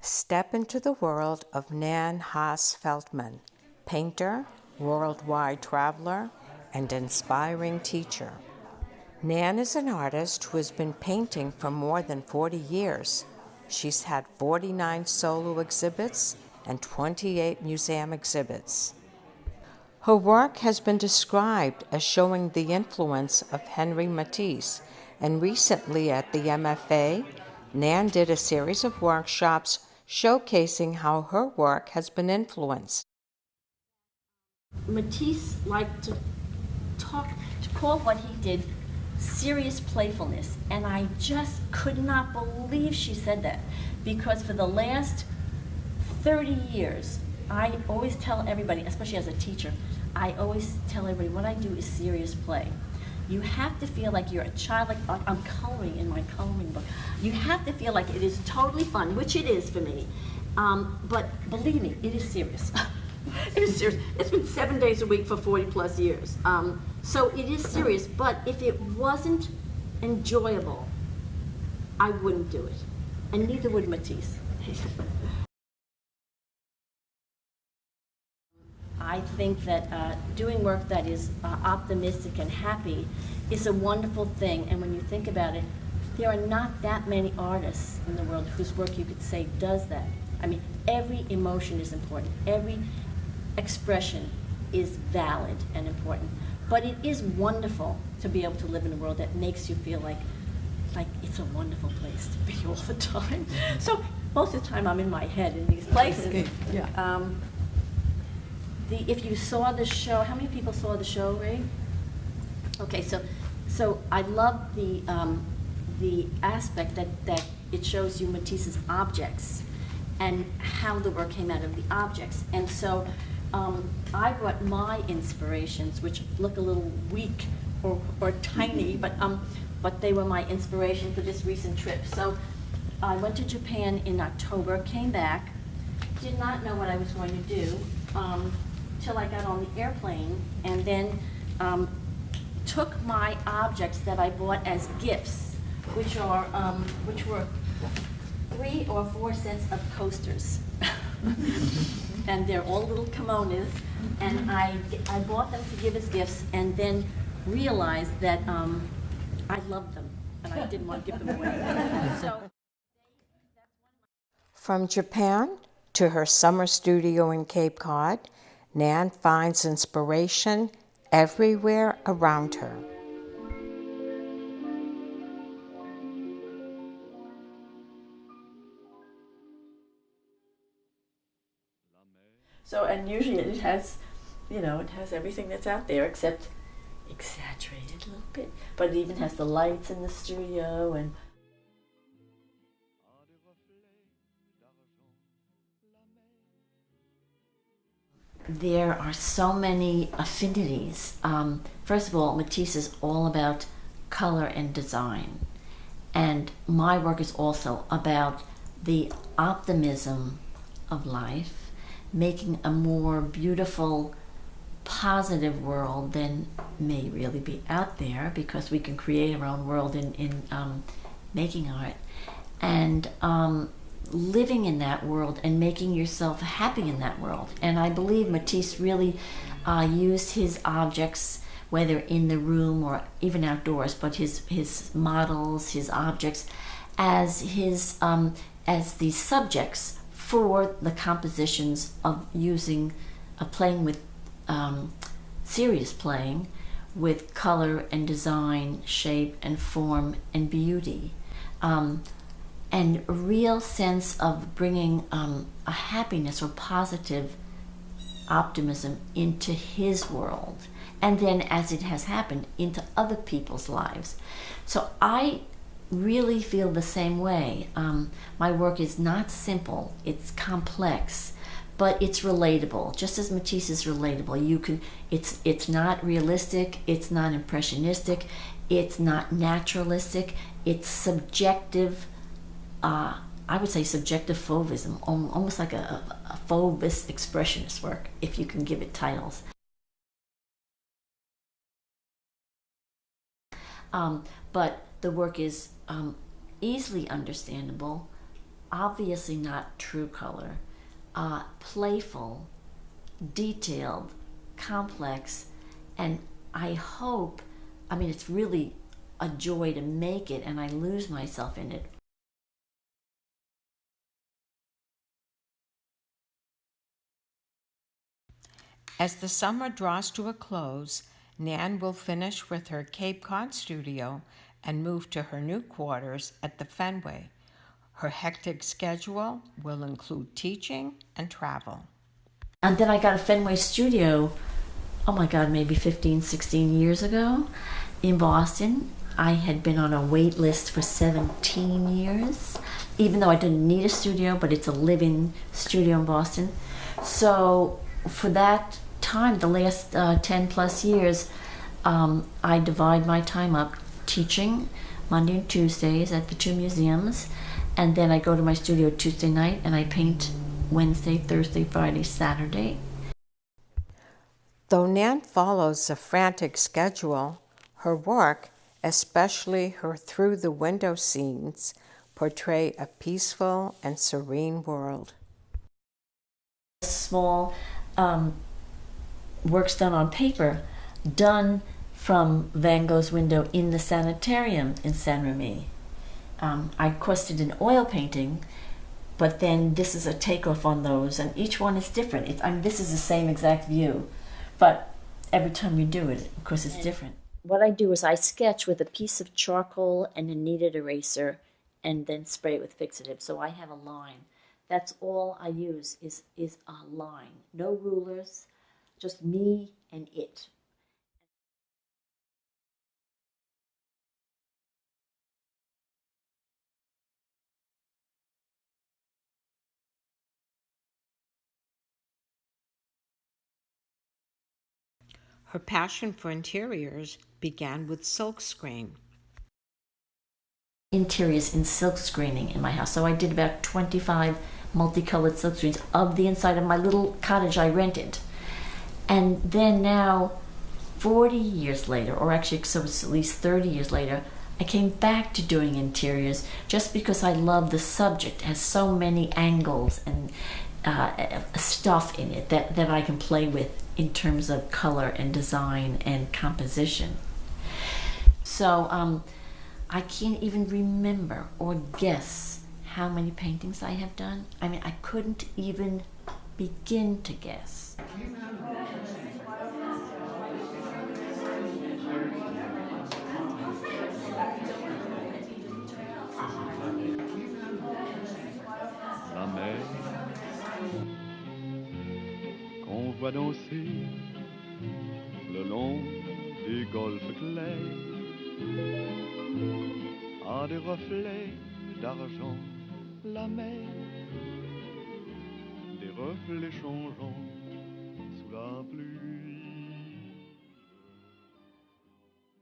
Step into the world of Nan Haas Feldman, painter, worldwide traveler, and inspiring teacher. Nan is an artist who has been painting for more than 40 years. She's had 49 solo exhibits and 28 museum exhibits. Her work has been described as showing the influence of Henri Matisse, and recently at the MFA, Nan did a series of workshops showcasing how her work has been influenced. Matisse liked to call what he did serious playfulness, and I just could not believe she said that, because for the last 30 years, I always tell everybody, especially as a teacher, I always tell everybody what I do is serious play. You have to feel like you're a child, like I'm coloring in my coloring book. You have to feel like it is totally fun, which it is for me. But believe me, it is serious. It is serious. It's been 7 days a week for 40 plus years. So it is serious, but if it wasn't enjoyable, I wouldn't do it. And neither would Matisse. I think that doing work that is optimistic and happy is a wonderful thing. And when you think about it, there are not that many artists in the world whose work you could say does that. I mean, every emotion is important. Every expression is valid and important. But it is wonderful to be able to live in a world that makes you feel like it's a wonderful place to be all the time. So most of the time I'm in my head in these places. Yeah. If you saw the show, how many people saw the show, Ray? Okay, so I love the aspect that it shows you Matisse's objects and how the work came out of the objects. And so I brought my inspirations, which look a little weak or tiny, but they were my inspiration for this recent trip. So I went to Japan in October, came back, did not know what I was going to do till I got on the airplane, and then took my objects that I bought as gifts, which were 3 or 4 sets of coasters. And they're all little kimonos, and I bought them to give as gifts, and then realized that I loved them, and I didn't want to give them away. So, From Japan to her summer studio in Cape Cod, Nan finds inspiration everywhere around her. So, and usually it has, it has everything that's out there except exaggerated a little bit. But it even has the lights in the studio and. There are so many affinities. First of all, Matisse is all about color and design. And my work is also about the optimism of life, making a more beautiful, positive world than may really be out there, because we can create our own world in making art. And living in that world and making yourself happy in that world. And I believe Matisse really used his objects, whether in the room or even outdoors, but his models, his objects, as the subjects for the compositions of playing with serious playing with color and design, shape and form and beauty. And a real sense of bringing a happiness or positive optimism into his world, and then, as it has happened, into other people's lives. So I really feel the same way. My work is not simple, it's complex, but it's relatable, just as Matisse is relatable. It's not realistic, it's not impressionistic, it's not naturalistic, it's subjective. I would say subjective fauvism, almost like a fauvist expressionist work, if you can give it titles. But the work is easily understandable, obviously not true color, playful, detailed, complex, and I hope, I mean, it's really a joy to make it, and I lose myself in it. As the summer draws to a close, Nan will finish with her Cape Cod studio and move to her new quarters at the Fenway. Her hectic schedule will include teaching and travel. And then I got a Fenway studio, oh my God, maybe 15, 16 years ago in Boston. I had been on a wait list for 17 years, even though I didn't need a studio, but it's a live-in studio in Boston. So for that time, the last 10 plus years, I divide my time up teaching Monday and Tuesdays at the two museums, and then I go to my studio Tuesday night and I paint Wednesday, Thursday, Friday, Saturday. Though Nan follows a frantic schedule, her work, especially her through the window scenes, portray a peaceful and serene world. Small works done on paper, done from Van Gogh's window in the sanitarium in Saint-Remy. I of course did an oil painting, but then this is a takeoff on those, and each one is different. I mean, this is the same exact view, but every time you do it, of course, it's different. What I do is I sketch with a piece of charcoal and a kneaded eraser, and then spray it with fixative. So I have a line. That's all I use is a line. No rulers, just me and it. Her passion for interiors began with silkscreen. Interiors in silk screening in my house. So I did about 25 multicolored silk screens of the inside of my little cottage I rented. And then now, 40 years later, or actually so it's at least 30 years later, I came back to doing interiors just because I love the subject. It has so many angles and stuff in it that I can play with in terms of color and design and composition. So I can't even remember or guess how many paintings I have done. I mean, I couldn't even begin to guess. La mer qu'on voit danser le long des golfes clairs a des reflets d'argent. La mer, des reflets changeants sous la pluie.